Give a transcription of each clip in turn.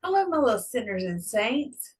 Hello, my little sinners and saints.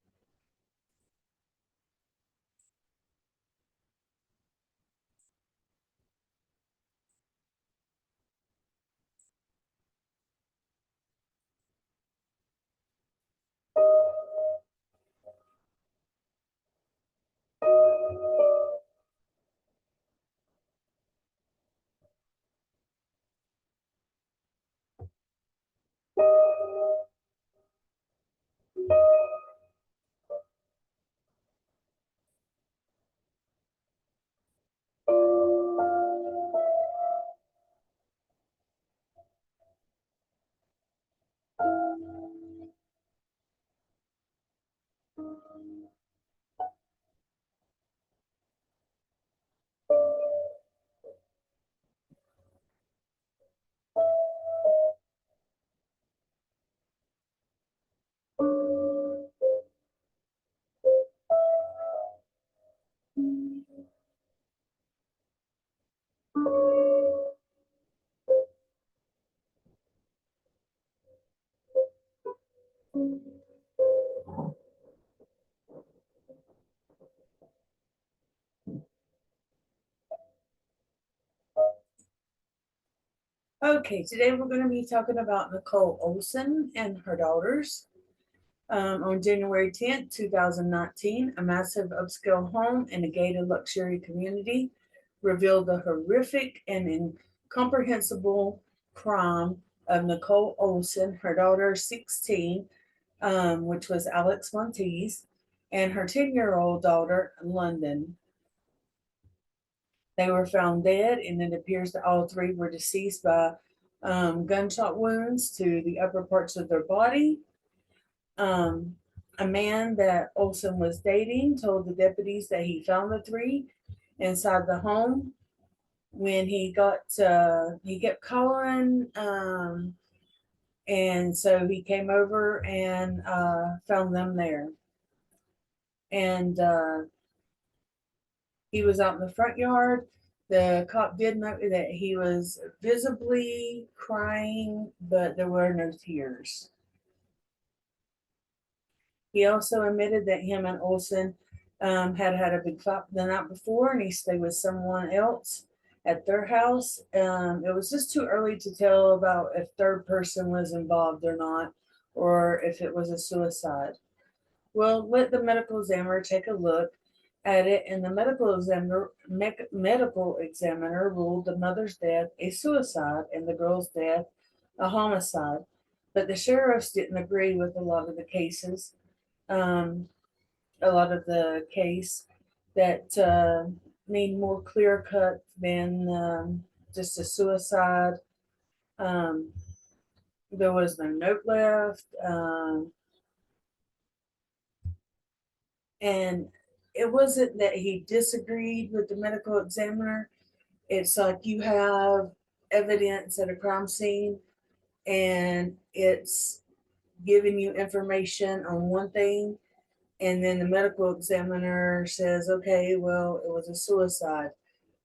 Okay, today we're going to be talking about Nicole Olson and her daughters. On January 10th, 2019, a massive upscale home in a gated luxury community revealed the horrific and incomprehensible crime of Nicole Olson, her daughter 16, which was Alex Monteith, and her 10-year-old daughter, London. They were found dead, and it appears that all three were deceased by gunshot wounds to the upper parts of their body. Um, a man that Olson was dating told the deputies that he found the three inside the home. When he kept calling, and so he came over and found them there. And he was out in the front yard. The cop did note that he was visibly crying, but there were no tears. He also admitted that him and Olson had had a big fight the night before, and he stayed with someone else at their house. It was just too early to tell about if third person was involved or not, or if it was a suicide. Well, let the medical examiner take a look at it, and the medical examiner ruled the mother's death a suicide and the girl's death a homicide. But the sheriffs didn't agree with um, a lot of the case that need more clear cut than just a suicide. Um, there was no note left. And it wasn't that he disagreed with the medical examiner. It's like you have evidence at a crime scene and it's giving you information on one thing, and then the medical examiner says, okay, well, it was a suicide.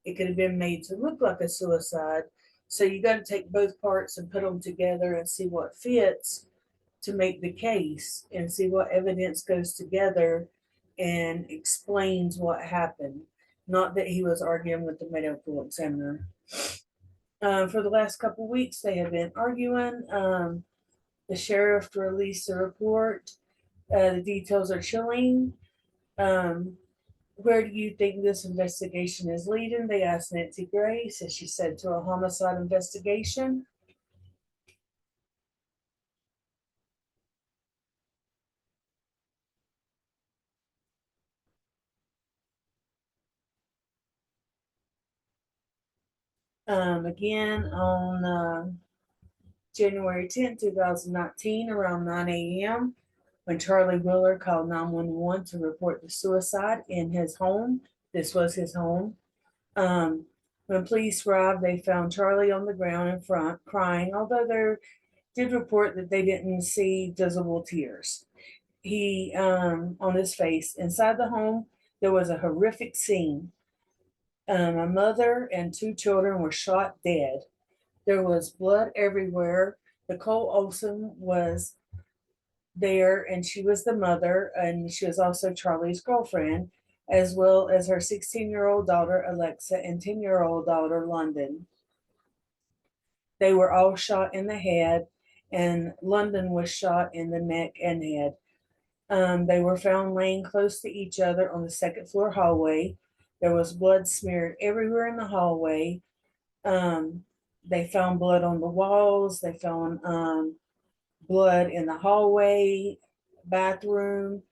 It could have been made to look like a suicide. So you got to take both parts and put them together and see what fits to make the case and see what evidence goes together and explains what happened. Not that he was arguing with the medical examiner. For the last couple of weeks, they have been arguing. The sheriff released a report. The details are chilling. Um, where do you think this investigation is leading? They asked Nancy Grace, as she said, to a homicide investigation. Again, on January 10th, 2019, around 9 a.m., when Charlie Wheeler called 911 to report the suicide in his home. This was his home. Um, when police arrived, they found Charlie on the ground in front, crying, although they did report that they didn't see visible tears. On his face. Inside the home, there was a horrific scene. A mother and two children were shot dead. There was blood everywhere. Nicole Olson was there, and she was the mother, and she was also Charlie's girlfriend, as well as her 16-year-old daughter, Alexa, and 10-year-old daughter, London. They were all shot in the head, and London was shot in the neck and head. They were found laying close to each other on the second floor hallway. There was blood smeared everywhere in the hallway. Um, they found blood on the walls. They found blood in the hallway, bathroom,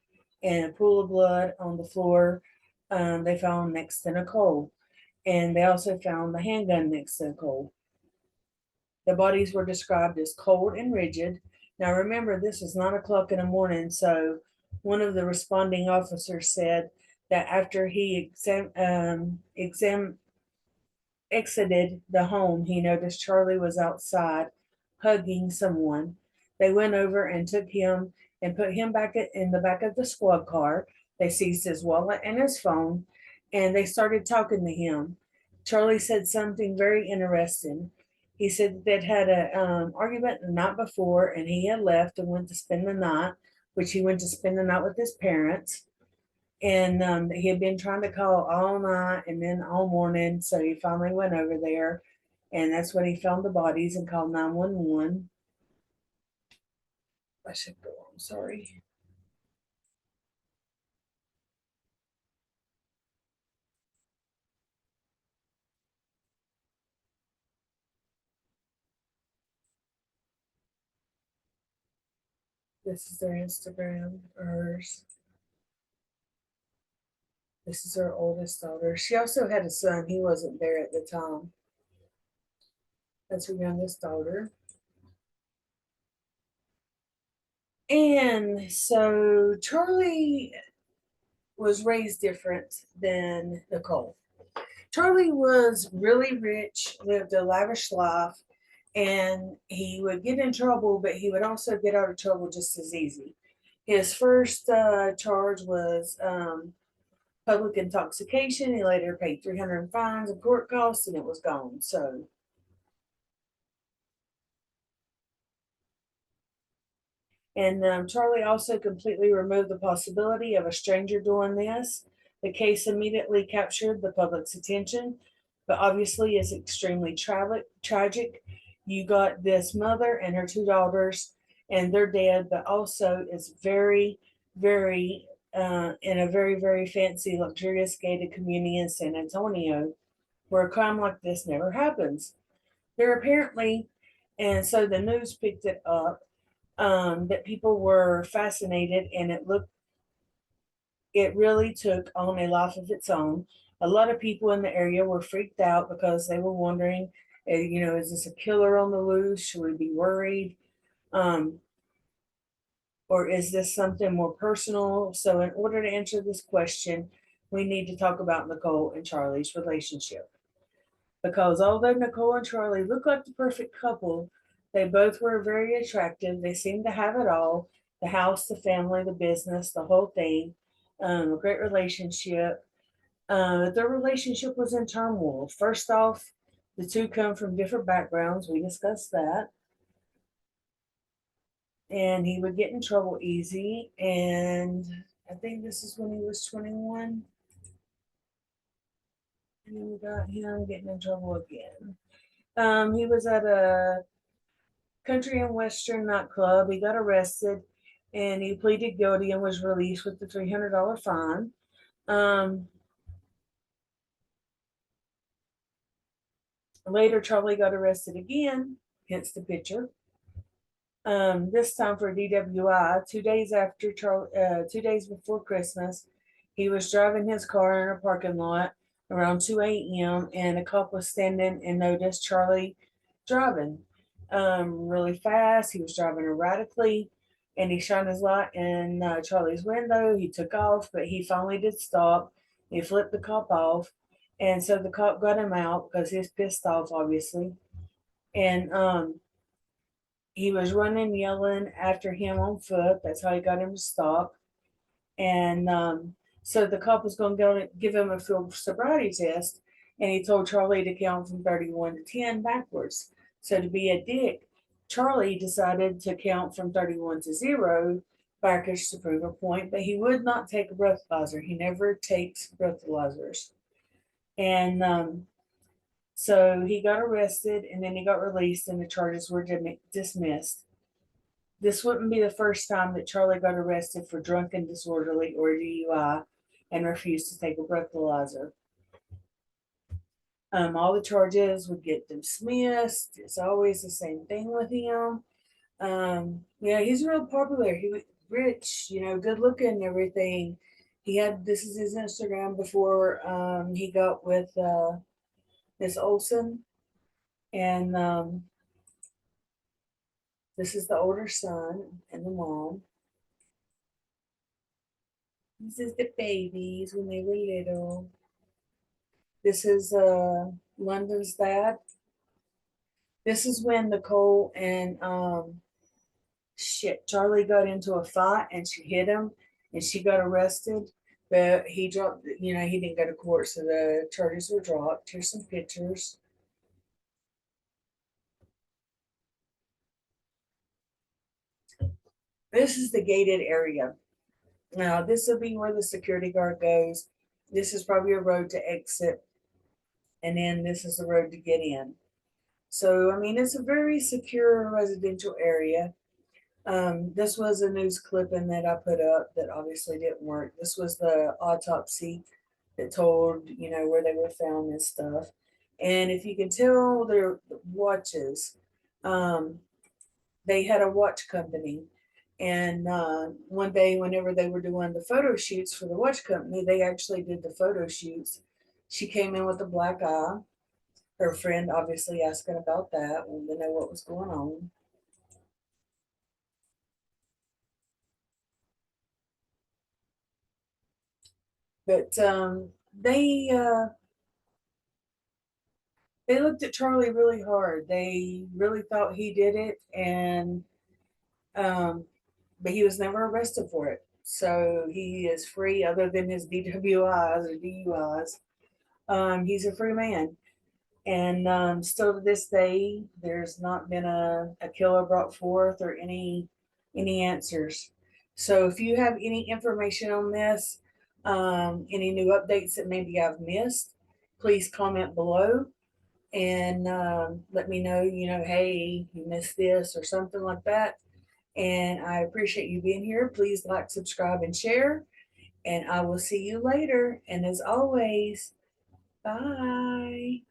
and a pool of blood on the floor. They found next to Nicole. And they also found the handgun next to Nicole. The bodies were described as cold and rigid. Now remember, this was 9 o'clock in the morning, so one of the responding officers said that after he exited the home, he noticed Charlie was outside hugging someone. They went over and took him and put him back in the back of the squad car. They seized his wallet and his phone, and they started talking to him. Charlie said something very interesting. He said that they'd had an argument the night before, and he had left and went to spend the night, which he went to spend the night with his parents. And he had been trying to call all night and then all morning. So he finally went over there, and that's when he found the bodies and called 911. I should go on, sorry. This is their Instagram, hers. This is her oldest daughter. She also had a son. He wasn't there at the time. That's her youngest daughter. And so Charlie was raised different than Nicole. Charlie was really rich, lived a lavish life, and he would get in trouble, but he would also get out of trouble just as easy. His first charge was public intoxication. He later paid 300 in fines and court costs, and it was gone. So, and Charlie also completely removed the possibility of a stranger doing this. The case immediately captured the public's attention, but obviously is extremely tragic. You got this mother and her two daughters, and they're dead, but also it's very, very in a very, very fancy, luxurious gated community in San Antonio, where a crime like this never happens. There apparently, and so the news picked it up, that people were fascinated, and it really took on a life of its own. A lot of people in the area were freaked out because they were wondering, is this a killer on the loose? Should we be worried? Um, or is this something more personal? So, in order to answer this question, we need to talk about Nicole and Charlie's relationship. Because although Nicole and Charlie look like the perfect couple, they both were very attractive. They seemed to have it all: the house, the family, the business, the whole thing. A great relationship. Their relationship was in turmoil. First off, the two come from different backgrounds. We discussed that. And he would get in trouble easy. And I think this is when he was 21. And then we got him getting in trouble again. He was at a country and western nightclub. He got arrested and he pleaded guilty and was released with the $300 fine. Um, Later, Charlie got arrested again, hence the picture. This time for DWI. 2 days before Christmas, he was driving his car in a parking lot around 2 a.m. and a cop was standing and noticed Charlie driving really fast. He was driving erratically, and he shined his light in Charlie's window. He took off, but he finally did stop. He flipped the cop off, and so the cop got him out because he was pissed off, obviously. And he was running, yelling after him on foot. That's how he got him to stop. And so the cop was going to give him a field sobriety test, and he told Charlie to count from 31 to 10 backwards. So to be a dick, Charlie decided to count from 31 to 0 backers to prove a point, but he would not take a breathalyzer. He never takes breathalyzers. And so he got arrested and then he got released and the charges were dismissed. This wouldn't be the first time that Charlie got arrested for drunken disorderly or DUI and refused to take a breathalyzer. All the charges would get dismissed. It's always the same thing with him. Yeah, he's real popular. He was rich, good looking and everything. This is his Instagram before he got with Miss Olsen. And this is the older son and the mom. This is the babies when they were little. This is London's dad. This is when Nicole and Charlie got into a fight and she hit him and she got arrested. But he dropped, he didn't go to court, so the charges were dropped. Here's some pictures. This is the gated area. Now, this will be where the security guard goes. This is probably a road to exit. And then this is the road to get in. So, I mean, it's a very secure residential area. This was a news clipping that I put up that obviously didn't work. This was the autopsy that told, where they were found and stuff. And if you can tell their watches, they had a watch company. And one day, whenever they were doing the photo shoots for the watch company, they actually did the photo shoots. She came in with a black eye. Her friend obviously asking about that, wanted to know what was going on. But they looked at Charlie really hard. They really thought he did it, and um, but he was never arrested for it. So he is free, other than his DWIs or DUIs. He's a free man. And still to this day, there's not been a killer brought forth or any answers. So if you have any information on this, any new updates that maybe I've missed, please comment below and let me know, hey, you missed this or something like that. And I appreciate you being here. Please like, subscribe, and share. And I will see you later. And as always, bye.